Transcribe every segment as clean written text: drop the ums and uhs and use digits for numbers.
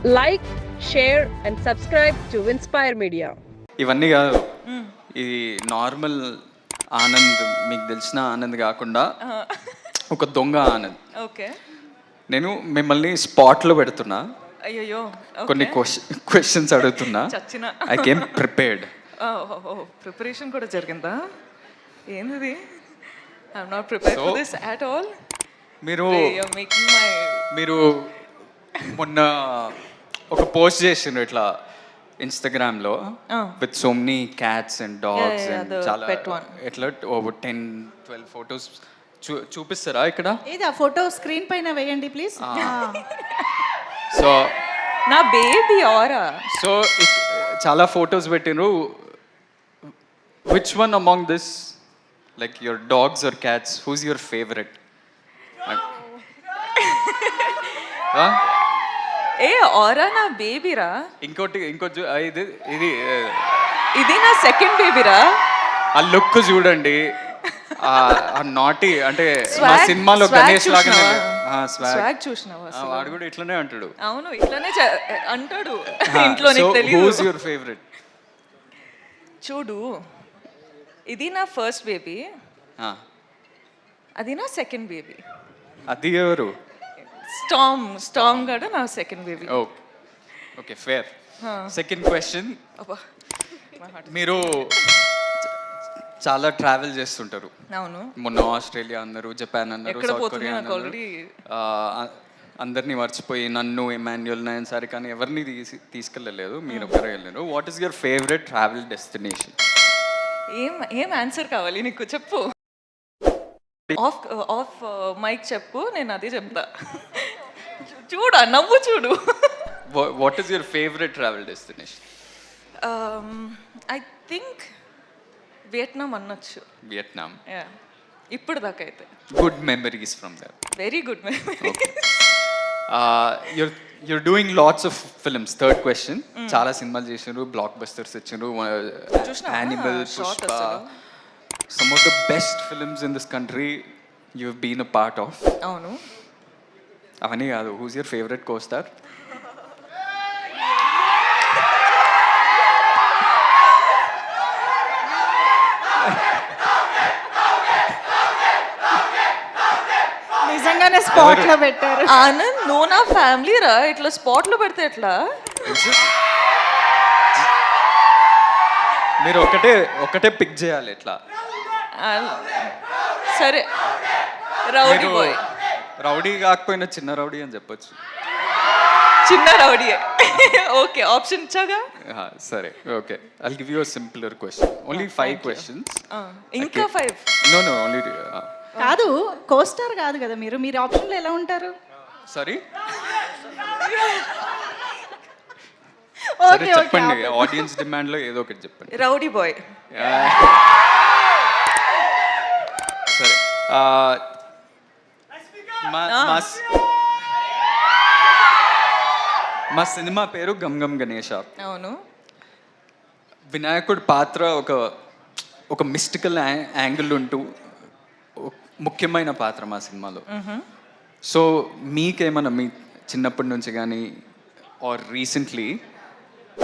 Like, share, and subscribe to Inspire Media. ఇవన్నీ కాదు, ఇది నార్మల్ ఆనంద్, మీకు తెలిసిన ఆనంద్ కాకుండా ఒక దొంగ ఆనంద్. ఓకే. నేను మిమ్మల్ని స్పాట్లో పెడుతున్నా, అయ్యో కొన్ని క్వశ్చన్స్ అడుగుతున్నా. చచ్చిన ఐ కేమ్ ప్రిపేర్డ్. ప్రిపరేషన్ కూడా జరిగిందా? ఏంది? I'm not prepared for this at all. మీరు మేకింగ్ మై మీరు మొన్న ఒక పోస్ట్ చేసిండ్రు ఇట్లా ఇన్స్టాగ్రామ్లో with so many cats and dogs and చాలా ఎట్లా ఓవర్ 10-12 ఫొటోస్ చూపిస్తారా ఇక్కడ? ఏది ఆ ఫోటో స్క్రీన్ పైన వేయండి ప్లీజ్. సో నా బేబీ ఆరా. సో చాలా ఫొటోస్ పెట్టిండ్రు. Which one among this, like your dogs or cats, who's your favourite? ఏ ఆరా నా బేబీరా. ఇంకోటి ఇది ఇది ఇది నా సెకండ్ బేబీరా. ఆ లుక్ చూడండి, ఆ నాటి అంటే మా సినిమాలో గణేష్ లాగానే స్వాగ్ చూసినావా? వాడు కూడా ఇట్లానే అంటాడు. అవును, ఇట్లానే అంటాడు ఇంట్లో. నీకు తెలియదు. Who's your favourite? చూడు, ఇది నా ఫస్ట్ బేబీ, అది నా సెకండ్ బేబీ. అది ఎవరు? స్టామ్ గాడు నా second baby. Okay, fair. Second question, మీరు చాలా ట్రావెల్ చేస్తుంటారు. అవును. మొన్న ఆస్ట్రేలియా అన్నారు, జపాన్ అన్నారు, సౌత్ కొరియా అన్నారు. అందరినీ మర్చిపోయి నన్ను, ఎమాన్యుయల్, నయన్ సారి కానీ ఎవరిని తీసుకెళ్ళలేదు, మీరు ఒక్కరే వెళ్ళారు. What is your favourite travel destination? ఏం ఆన్సర్ కావాలి నీకు? చెప్పు. ఆఫ్ మైక్ చెప్పు, నేను అదే చెప్తా. చూడు, నవ్వు చూడు. What is your favourite travel destination? I think Vietnam అనొచ్చు. వియట్నాం. ఇప్పుడు దాకా అయితే good memories from there. Very good memory. you're doing lots of films. Third question, చాలా సినిమాలు చేసినారు, బ్లాక్ బస్టర్స్ ఇచ్చినారు, animal, Pushpa, some of the best films in this country you've been a part of. అవును. అవన్నీ కాదు, who's your favorite co-star? నిజంగానే spot లో పెట్టారు. ఆనంద్, నువ్వు నా ఫ్యామిలీ రా, ఇట్లా స్పాట్ లో పెడితే ఎట్లా? మీరు ఒకటే పిక్ చేయాలి ఎట్లా. సరే, రౌడీ బాయ్. రౌడీ కాకపోయినా చిన్న రౌడీ అని చెప్పొచ్చు. చిన్న రౌడీ. ఓకే, ఆప్షన్ ఇచ్చాగా. సరే, okay. I'll give you a simpler question. Only 5 questions. ఇంకా 5? No, only కాదు, కోస్టార్ కాదు కదా మీరు. మీరు ఆప్షన్లో ఎలా ఉంటారు? సారీ. ఓకే, చెప్పండి, ఆడియన్స్ డిమాండ్ లో ఏదో ఒకటి చెప్పండి. Rowdy boy. సరే, మా సినిమా పేరు గమ్ గమ్ గణేష. అవును. వినాయకుడి పాత్ర ఒక మిస్టికల్ యాంగిల్ ఉంటూ ముఖ్యమైన పాత్ర మా సినిమాలో. సో మీకేమన్నా మీ చిన్నప్పటి నుంచి కానీ ఆర్ రీసెంట్లీ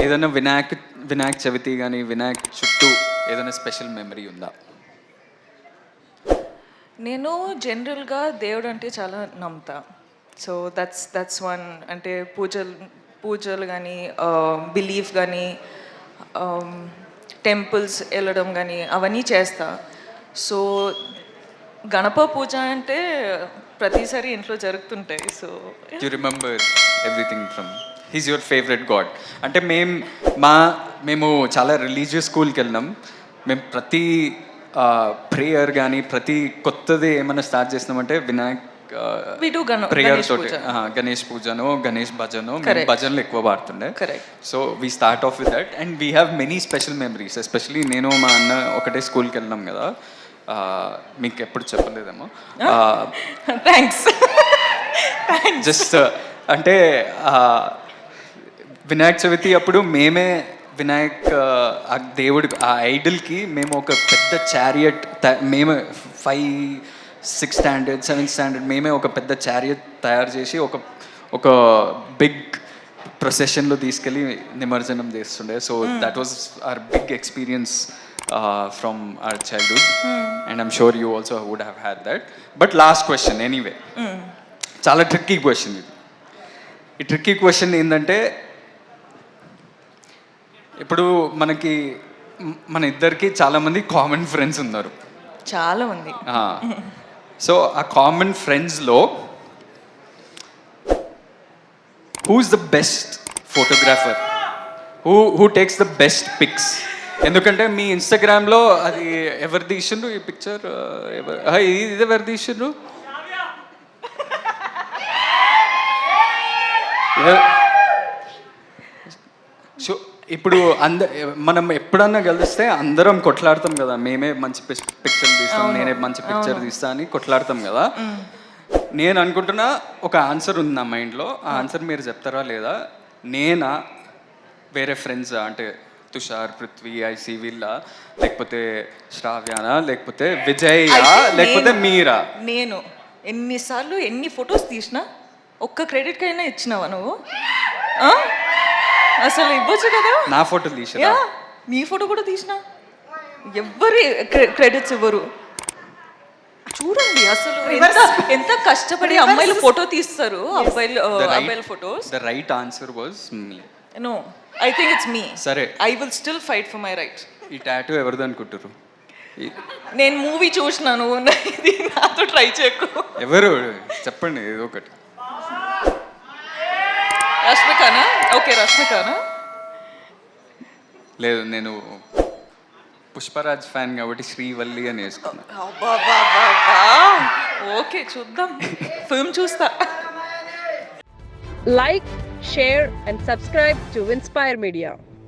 ఏదైనా వినాయక చవితి కానీ వినాయక్ చుట్టూ ఏదైనా స్పెషల్ మెమరీ ఉందా? నేను జనరల్గా దేవుడు అంటే చాలా నమ్ముతా. So that's one. అంటే పూజలు కానీ, బిలీఫ్ కానీ, టెంపుల్స్ వెళ్ళడం కానీ అవన్నీ చేస్తా. సో గణప పూజ అంటే ప్రతిసారి ఇంట్లో జరుగుతుంటాయి. So you remember everything from he's your favourite God. అంటే మేము చాలా రిలీజియస్ స్కూల్కి వెళ్ళినాం. మేము ప్రతి ప్రేయర్ కానీ ప్రతి కొత్తది ఏమైనా స్టార్ట్ చేసినామంటే వినాయక్ ప్రేయర్ తోటి, గణేష్ పూజను, గణేష్ భజను, భజనలు ఎక్కువ పాడుతుండే. So we start off with that and we have many special memories. Especially నేను మా అన్న ఒకటే స్కూల్కి వెళ్ళినాం కదా, మీకు ఎప్పుడు చెప్పలేదేమో. థ్యాంక్స్. జస్ట్ అంటే వినాయక చవితి అప్పుడు మేమే ఆ దేవుడి ఆ ఐడల్కి మేము ఒక పెద్ద చారియట్, మేము 5-6 స్టాండర్డ్ 7th స్టాండర్డ్ మేమే ఒక పెద్ద చారియట్ తయారు చేసి ఒక బిగ్ ప్రొసెషన్లో తీసుకెళ్ళి నిమజ్జనం చేస్తుండే. So that was our big experience from our childhood and I'm sure you also would have had that. But last question anyway, చాలా ట్రిక్కీ క్వశ్చన్ ఇది. ఈ ట్రిక్కీ క్వశ్చన్ ఏంటంటే, ఇప్పుడు మనకి మన ఇద్దరికి చాలామంది కామన్ ఫ్రెండ్స్ ఉన్నారు. చాలా ఉంది. సో ఆ కామన్ ఫ్రెండ్స్లో who's the best photographer, who takes the best pics? ఎందుకంటే మీ ఇన్స్టాగ్రామ్లో అది ఎవరు తీసిండ్రు ఈ పిక్చర్, ఇది ఎవరు తీసిండ్రు? సో ఇప్పుడు మనం ఎప్పుడన్నా కలిస్తే అందరం కొట్లాడతాం కదా, మేమే మంచి పిక్చర్ తీస్తాం, నేనే మంచి పిక్చర్ తీస్తా అని కొట్లాడతాం కదా. నేను అనుకుంటున్నా ఒక ఆన్సర్ ఉంది నా మైండ్లో, ఆ ఆన్సర్ మీరు చెప్తారా లేదా? నేనా, వేరే ఫ్రెండ్స్ అంటే తుషార్, పృథ్వీ, ఐసీ వీళ్ళ, లేకపోతే శ్రావ్యానా, లేకపోతే విజయ్, లేకపోతే మీరా? నేను ఎన్నిసార్లు ఎన్ని ఫొటోస్ తీసినా ఒక్క క్రెడిట్ కైనా ఇచ్చినావా నువ్వు? అసలు ఇవ్వచ్చు కదా. నా ఫోటో తీసినా, నీ ఫోటో కూడా తీసినా, ఎవ్వరి క్రెడిట్స్ ఇవ్వరు. చూడండి అసలు ఎంత కష్టపడి అమ్మాయిలు ఫోటో తీస్తారు, అబ్బాయిల photos. The right answer was me. No, I think it's me. సరే, I will still fight for my right. ఈ టాటూ ఎవరిది అనుకుంటారు? నేను మూవీ చూసినాను, ఇది నాతో ట్రై చేయకు. ఎవరు చెప్పండి ఏదో ఒకటి. రష్మికానా? ఓకే, రష్మికానా? లేదు, నేను పుష్పరాజ్ ఫ్యాన్ కాబట్టి శ్రీవల్లి అని వేసుకున్నా. ఓకే, చూద్దాం, ఫిల్మ్ చూస్తా. Like, share and subscribe to Inspire Media.